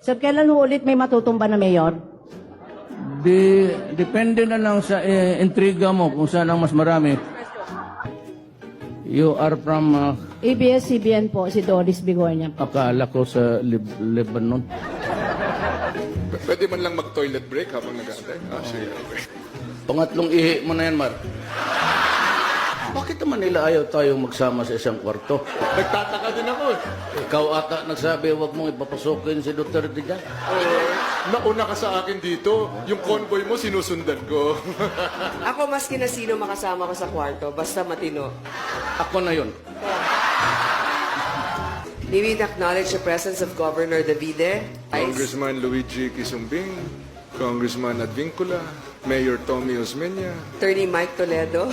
Sir, kailan ho ulit may matutumba na mayor? Depende na lang sa intriga mo kung saan ang mas marami. You are from, ABS-CBN po, si Doris Bigornia. akala ko sa Lebanon. Pwede man lang mag-toilet break habang nag-aantay? Sige. Okay. Pangatlong ihi mo na yan, Mar. Bakit naman nila ayaw tayong magsama sa isang kwarto? Nagtataka din ako. Ikaw ata nagsabi, huwag mong ipapasukin si Duterte dyan. Nauna ka sa akin dito. Yung convoy mo, sinusundan ko. Ako maski na sino makasama ko sa kwarto, basta matino. Ako na yun. May we acknowledge the presence of Governor Davide, Congressman Luigi Quisumbing, Congressman Advincula, Mayor Tommy Osmeña, Attorney Mike Toledo,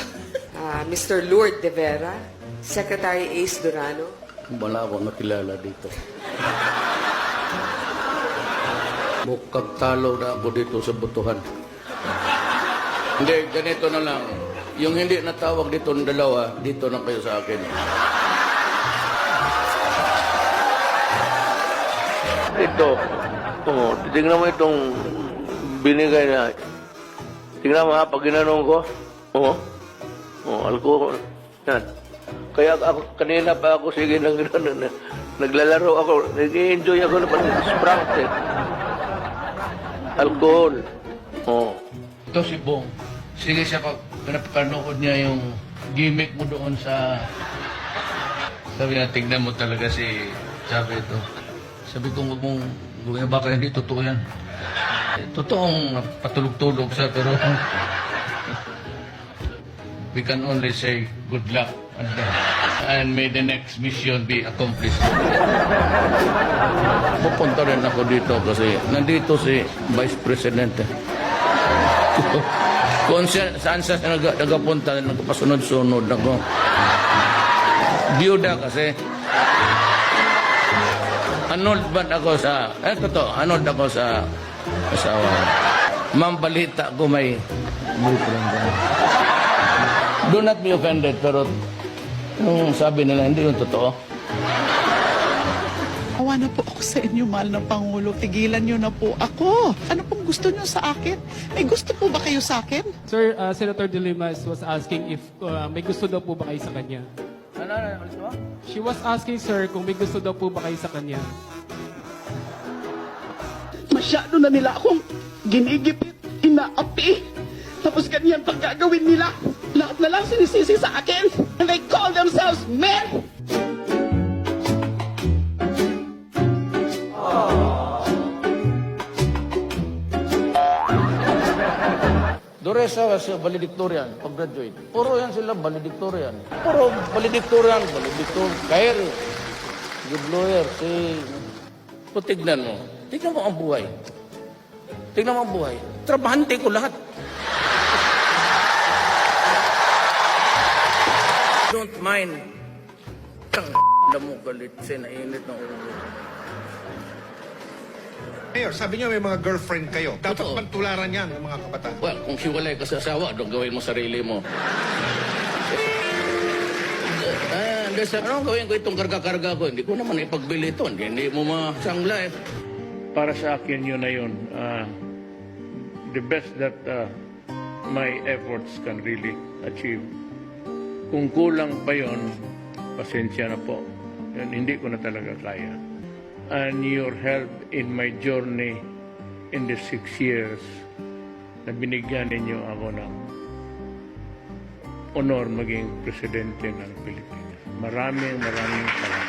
Mr. Lourdes De Vera, Secretary Ace Durano. Wala akong nakilala dito. Mukhang talo na ako dito sa butuhan. Hindi, ganito na lang. Yung hindi natawag dito ng dalawa, dito na kayo sa akin. Ito, tingnan mo itong binigay na. Tingnan mo ha, pag ginanong ko, alcohol. Yan. Kaya ako, kanina pa ako, sige, naglalaro ako, nag-enjoy ako na pati Sprite eh. Alcohol. Ito si Bong. Sige siya pag pinapanood niya yung gimmick mo doon sa... Sabi niya, tignan mo talaga si Chavez ito. Sabi ko, huwag mong gawin, baka hindi totoo yan. Totoong patulog-tulog siya, pero we can only say good luck and may the next mission be accomplished. Pupunta rin ako dito kasi nandito si Vice President. Kung saan siya nagapunta, nagpasunod-sunod ako. Biyuda kasi. Anod ba ako sa... totoo, anod ako sa asawa. Ma'am, balita ko may boyfriend ka. Do not be offended, pero yung sabi nila, hindi yung totoo. Awa na po ako sa inyo, mahal na Pangulo. Tigilan niyo na po ako. Ano pong gusto niyo sa akin? May gusto po ba kayo sa akin? Sir, Senator De Limas was asking if may gusto daw po ba kayo sa kanya. Ano? She was asking, sir, kung may gusto daw po ba kayo sa kanya. Masyado na nila akong ginigipit, inaapi. Tapos ganyan pang gagawin nila. Lahat na lang sinisisi sa akin. And they call themselves men. Doresa was valedictorian, pag-graduate. Puro yan sila valedictorian. Puro valedictorian. Kairi. Good lawyer. Tignan mo. Tignan mo ang buhay. Tignan mo ang buhay. Trabahante ko lahat. Don't mind. Tang mo galit. Sinainit ng ulo. Mayor, sabi niyo may mga girlfriend kayo. Dapat Totoo. pantularan yan ng mga kabataan. Well, kung hiwalay ka sa asawa, doon gawin mo sarili mo. Anong gawin ko itong karga-karga ko? Hindi ko naman ipagbili ito. Hindi mo masangla eh. Para sa akin yun na yun. The best that my efforts can really achieve. Kung kulang pa yun, pasensya na po. Yun, hindi ko na talaga kaya. And your help in my journey in the 6 years na binigyan ninyo ako ng honor maging presidente ng Pilipinas. Maraming salamat.